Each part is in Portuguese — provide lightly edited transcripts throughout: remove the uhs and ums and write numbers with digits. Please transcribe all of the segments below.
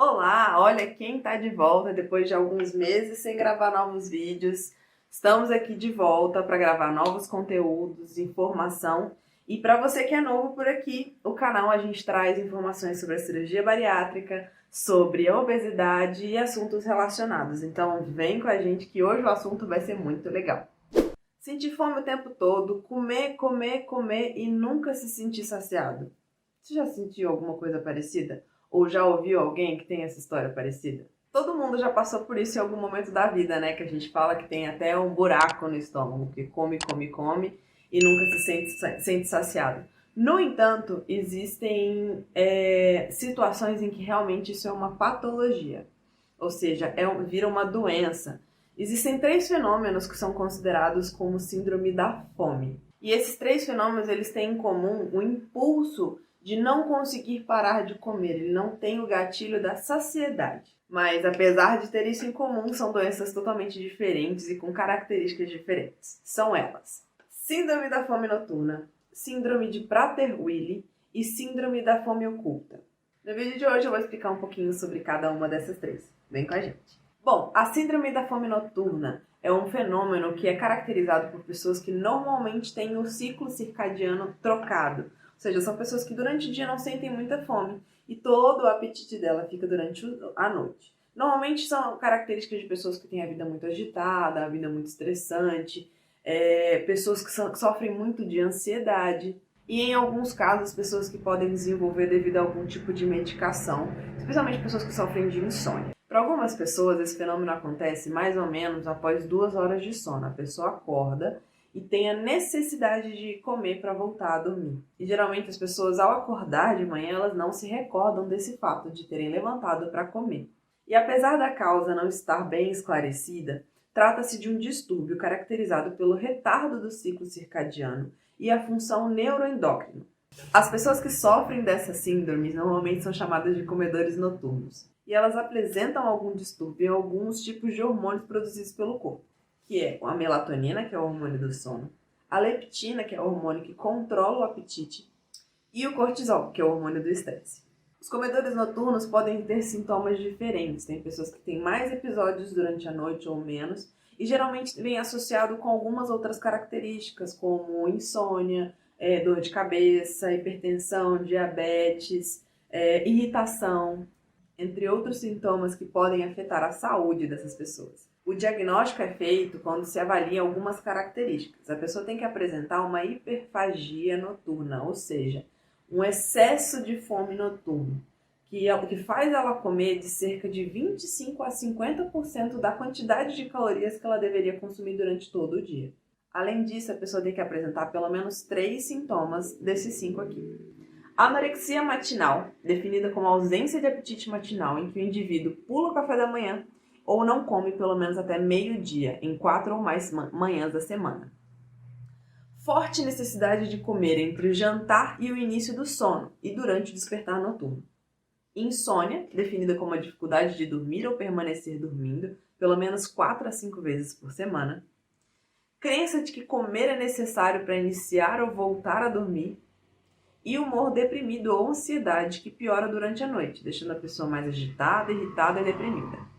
Olá, olha quem tá de volta depois de alguns meses sem gravar novos vídeos. Estamos aqui de volta para gravar novos conteúdos, informação. E para você que é novo por aqui, o canal a gente traz informações sobre a cirurgia bariátrica, sobre a obesidade e assuntos relacionados. Então vem com a gente que hoje o assunto vai ser muito legal. Sentir fome o tempo todo, comer, comer, comer e nunca se sentir saciado. Você já sentiu alguma coisa parecida? Ou já ouviu alguém que tem essa história parecida? Todo mundo já passou por isso em algum momento da vida, né? Que a gente fala que tem até um buraco no estômago, que come, come, come e nunca se sente saciado. No entanto, existem situações em que realmente isso é uma patologia, ou seja, vira uma doença. Existem 3 fenômenos que são considerados como síndrome da fome. E esses 3 fenômenos eles têm em comum o impulso de não conseguir parar de comer, ele não tem o gatilho da saciedade. Mas apesar de ter isso em comum, são doenças totalmente diferentes e com características diferentes. São elas: síndrome da fome noturna, síndrome de Prader-Willi e síndrome da fome oculta. No vídeo de hoje eu vou explicar um pouquinho sobre cada uma dessas 3. Vem com a gente. Bom, a síndrome da fome noturna é um fenômeno que é caracterizado por pessoas que normalmente têm o ciclo circadiano trocado. Ou seja, são pessoas que durante o dia não sentem muita fome e todo o apetite dela fica durante a noite. Normalmente são características de pessoas que têm a vida muito agitada, a vida muito estressante, pessoas que sofrem muito de ansiedade e, em alguns casos, pessoas que podem desenvolver devido a algum tipo de medicação, especialmente pessoas que sofrem de insônia. Para algumas pessoas, esse fenômeno acontece mais ou menos após 2 horas de sono. A pessoa acorda e tem a necessidade de comer para voltar a dormir. E geralmente as pessoas, ao acordar de manhã, elas não se recordam desse fato de terem levantado para comer. E apesar da causa não estar bem esclarecida, trata-se de um distúrbio caracterizado pelo retardo do ciclo circadiano e a função neuroendócrina. As pessoas que sofrem dessa síndrome normalmente são chamadas de comedores noturnos. E elas apresentam algum distúrbio em alguns tipos de hormônios produzidos pelo corpo, que é a melatonina, que é o hormônio do sono, a leptina, que é o hormônio que controla o apetite, e o cortisol, que é o hormônio do estresse. Os comedores noturnos podem ter sintomas diferentes. Tem pessoas que têm mais episódios durante a noite ou menos, e geralmente vem associado com algumas outras características, como insônia, dor de cabeça, hipertensão, diabetes, irritação, entre outros sintomas que podem afetar a saúde dessas pessoas. O diagnóstico é feito quando se avalia algumas características. A pessoa tem que apresentar uma hiperfagia noturna, ou seja, um excesso de fome noturno, que faz ela comer de cerca de 25 a 50% da quantidade de calorias que ela deveria consumir durante todo o dia. Além disso, a pessoa tem que apresentar pelo menos 3 sintomas desses 5 aqui. Anorexia matinal, definida como ausência de apetite matinal, em que o indivíduo pula o café da manhã ou não come pelo menos até meio-dia, em 4 ou mais manhãs da semana. Forte necessidade de comer entre o jantar e o início do sono e durante o despertar noturno. Insônia, definida como a dificuldade de dormir ou permanecer dormindo pelo menos 4 a 5 vezes por semana. Crença de que comer é necessário para iniciar ou voltar a dormir. E humor deprimido ou ansiedade que piora durante a noite, deixando a pessoa mais agitada, irritada e deprimida.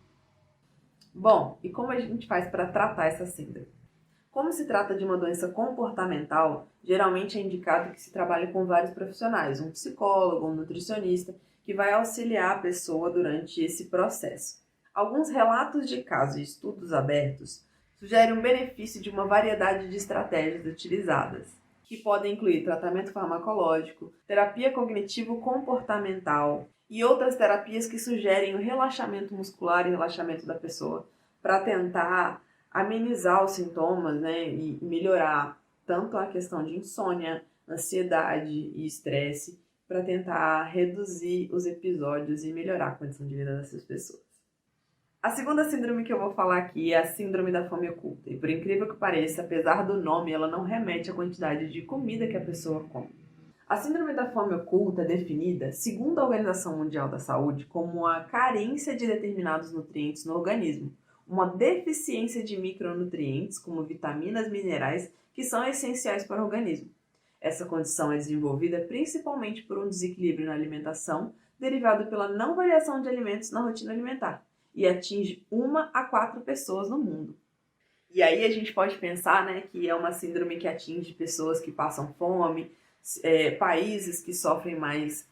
Bom, e como a gente faz para tratar essa síndrome? Como se trata de uma doença comportamental, geralmente é indicado que se trabalhe com vários profissionais, um psicólogo, um nutricionista, que vai auxiliar a pessoa durante esse processo. Alguns relatos de casos e estudos abertos sugerem um benefício de uma variedade de estratégias utilizadas, que podem incluir tratamento farmacológico, terapia cognitivo-comportamental e outras terapias que sugerem o relaxamento muscular e relaxamento da pessoa para tentar amenizar os sintomas, né, e melhorar tanto a questão de insônia, ansiedade e estresse, para tentar reduzir os episódios e melhorar a condição de vida dessas pessoas. A segunda síndrome que eu vou falar aqui é a síndrome da fome oculta. E por incrível que pareça, apesar do nome, ela não remete à quantidade de comida que a pessoa come. A síndrome da fome oculta é definida, segundo a Organização Mundial da Saúde, como a carência de determinados nutrientes no organismo, uma deficiência de micronutrientes, como vitaminas, minerais, que são essenciais para o organismo. Essa condição é desenvolvida principalmente por um desequilíbrio na alimentação, derivado pela não variação de alimentos na rotina alimentar e atinge 1 a 4 pessoas no mundo. E aí a gente pode pensar, né, que é uma síndrome que atinge pessoas que passam fome, países que sofrem mais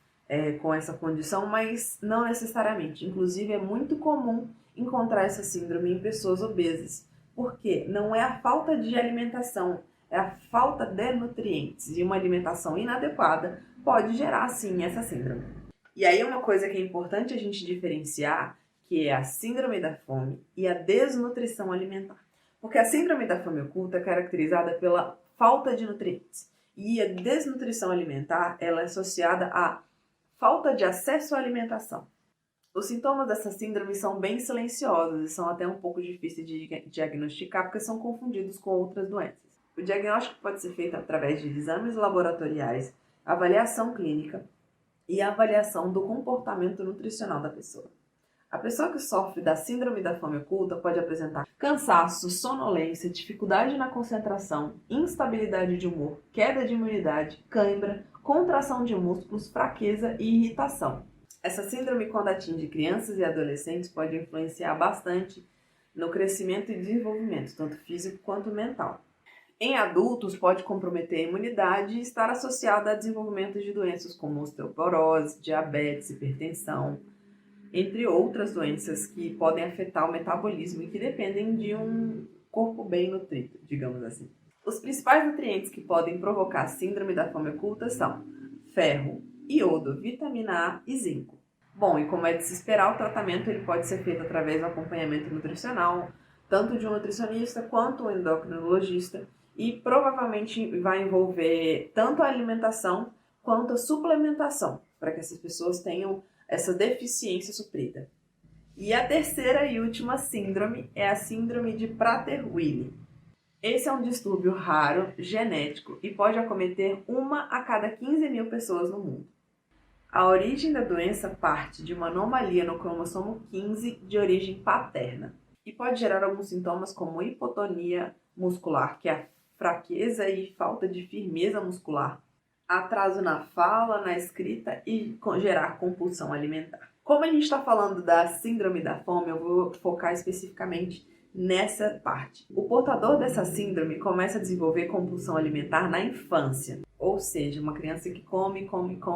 com essa condição, mas não necessariamente. Inclusive, é muito comum encontrar essa síndrome em pessoas obesas, porque não é a falta de alimentação, é a falta de nutrientes. E uma alimentação inadequada pode gerar, sim, essa síndrome. E aí uma coisa que é importante a gente diferenciar, que é a síndrome da fome e a desnutrição alimentar. Porque a síndrome da fome oculta é caracterizada pela falta de nutrientes. E a desnutrição alimentar, ela é associada à falta de acesso à alimentação. Os sintomas dessa síndrome são bem silenciosos e são até um pouco difíceis de diagnosticar porque são confundidos com outras doenças. O diagnóstico pode ser feito através de exames laboratoriais, avaliação clínica e avaliação do comportamento nutricional da pessoa. A pessoa que sofre da síndrome da fome oculta pode apresentar cansaço, sonolência, dificuldade na concentração, instabilidade de humor, queda de imunidade, cãibra, contração de músculos, fraqueza e irritação. Essa síndrome, quando atinge crianças e adolescentes, pode influenciar bastante no crescimento e desenvolvimento, tanto físico quanto mental. Em adultos, pode comprometer a imunidade e estar associada a desenvolvimento de doenças como osteoporose, diabetes, hipertensão, entre outras doenças que podem afetar o metabolismo e que dependem de um corpo bem nutrido, digamos assim. Os principais nutrientes que podem provocar a síndrome da fome oculta são ferro, iodo, vitamina A e zinco. Bom, e como é de se esperar, o tratamento ele pode ser feito através do acompanhamento nutricional, tanto de um nutricionista quanto um endocrinologista, e provavelmente vai envolver tanto a alimentação quanto a suplementação, para que essas pessoas tenham essa deficiência suprida. E a terceira e última síndrome é a síndrome de Prader-Willi. Esse é um distúrbio raro, genético, e pode acometer 1 a cada 15 mil pessoas no mundo. A origem da doença parte de uma anomalia no cromossomo 15 de origem paterna e pode gerar alguns sintomas como hipotonia muscular, que é a fraqueza e falta de firmeza muscular, atraso na fala, na escrita e gerar compulsão alimentar. Como a gente está falando da síndrome da fome, eu vou focar especificamente nessa parte. O portador dessa síndrome começa a desenvolver compulsão alimentar na infância, ou seja, uma criança que come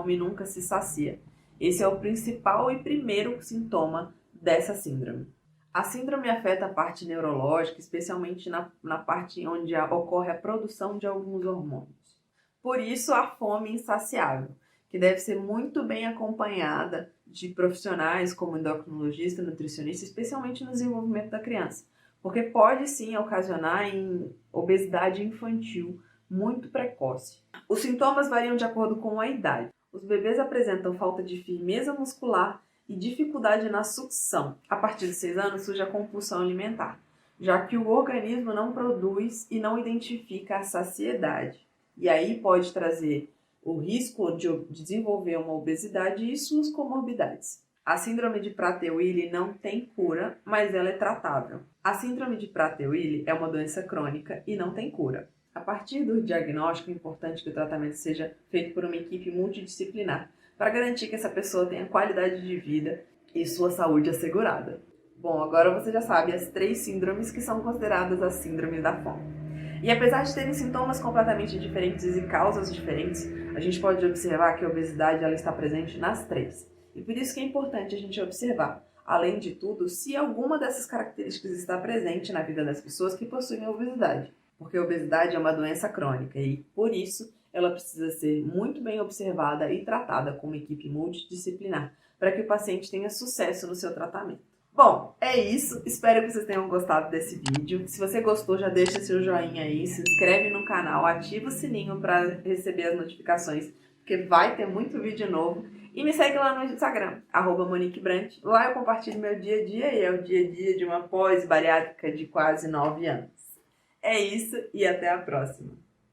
e nunca se sacia. Esse é o principal e primeiro sintoma dessa síndrome. A síndrome afeta a parte neurológica, especialmente na parte onde ocorre a produção de alguns hormônios. Por isso, a fome insaciável, que deve ser muito bem acompanhada de profissionais como endocrinologista, nutricionista, especialmente no desenvolvimento da criança, porque pode sim ocasionar em obesidade infantil muito precoce. Os sintomas variam de acordo com a idade. Os bebês apresentam falta de firmeza muscular e dificuldade na sucção. A partir de 6 anos surge a compulsão alimentar, já que o organismo não produz e não identifica a saciedade. E aí pode trazer o risco de desenvolver uma obesidade e suas comorbidades. A síndrome de Prader-Willi não tem cura, mas ela é tratável. A síndrome de Prader-Willi é uma doença crônica e não tem cura. A partir do diagnóstico, é importante que o tratamento seja feito por uma equipe multidisciplinar, para garantir que essa pessoa tenha qualidade de vida e sua saúde assegurada. Bom, agora você já sabe as 3 síndromes que são consideradas as síndromes da fome. E apesar de terem sintomas completamente diferentes e causas diferentes, a gente pode observar que a obesidade ela está presente nas 3. E por isso que é importante a gente observar, além de tudo, se alguma dessas características está presente na vida das pessoas que possuem obesidade. Porque a obesidade é uma doença crônica e, por isso, ela precisa ser muito bem observada e tratada com uma equipe multidisciplinar, para que o paciente tenha sucesso no seu tratamento. Bom, é isso. Espero que vocês tenham gostado desse vídeo. Se você gostou, já deixa seu joinha aí, se inscreve no canal, ativa o sininho para receber as notificações, porque vai ter muito vídeo novo. E me segue lá no Instagram, @MoniqueBrant. Lá eu compartilho meu dia a dia e é o dia a dia de uma pós-bariátrica de quase 9 anos. É isso e até a próxima.